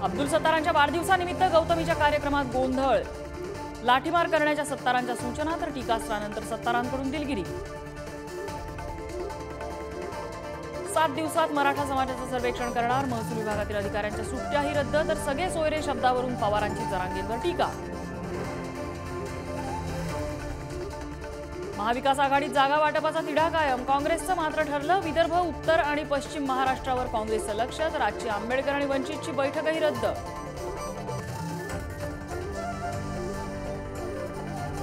अब्दुल सत्तारांच्या वाढदिवसानिमित्त गौतमीच्या कार्यक्रमात गोंधळ, लाठीमार करण्याच्या सत्तारांच्या सूचना तर टीकास्त्रानंतर सत्तारांकडून दिलगिरी। 7 दिवसात मराठा समाजाचं सर्वेक्षण करणार, महसूल विभागातील अधिकाऱ्यांच्या सुट्ट्याही रद्द तर सगळे सोयरे शब्दावरून पवारांची जरांगेंवर टीका। महाविकास आघाडीत जागा वाटपाचा तिढा कायम, काँग्रेसचं मात्र ठरलं विदर्भ, उत्तर आणि पश्चिम महाराष्ट्रावर काँग्रेसचं लक्ष तर आजची आंबेडकर आणि वंचितची बैठकही रद्द।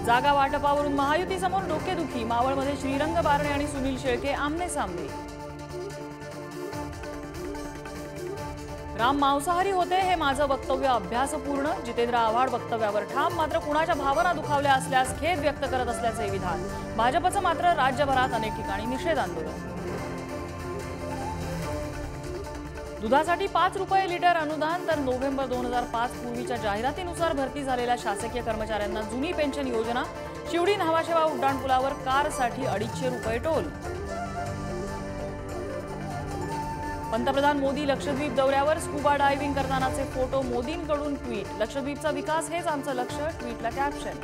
जागा वाटपावरून महायुतीसमोर डोकेदुखी, मावळमध्ये श्रीरंग बारणे आणि सुनील शेळके आमने सामने। राम मांसाहारी होते हे माझं वक्तव्य अभ्यासपूर्ण, जितेंद्र आव्हाड वक्तव्यावर ठाम, मात्र कुणाच्या भावना दुखावल्या असल्यास खेद व्यक्त करत असल्याचे विधान। भाजपचं मात्र राज्यभरात अनेक ठिकाणी निषेध आंदोलन। दुधासाठी 5 रुपये लिटर अनुदान तर नोव्हेंबर 2005 पूर्वीच्या जाहिरातीनुसार भरती झालेल्या शासकीय कर्मचाऱ्यांना जुनी पेन्शन योजना। शिवडी न्हावाशेवा उड्डाणपुलावर कारसाठी 250 रुपये टोल। पंतप्रधान मोदी लक्षद्वीप दौऱ्यावर, स्कुबा डायव्हिंग करतानाचे फोटो मोदींकडून ट्विट। लक्षद्वीपचा विकास हेच आमचं लक्ष्य, ट्विटला कॅप्शन।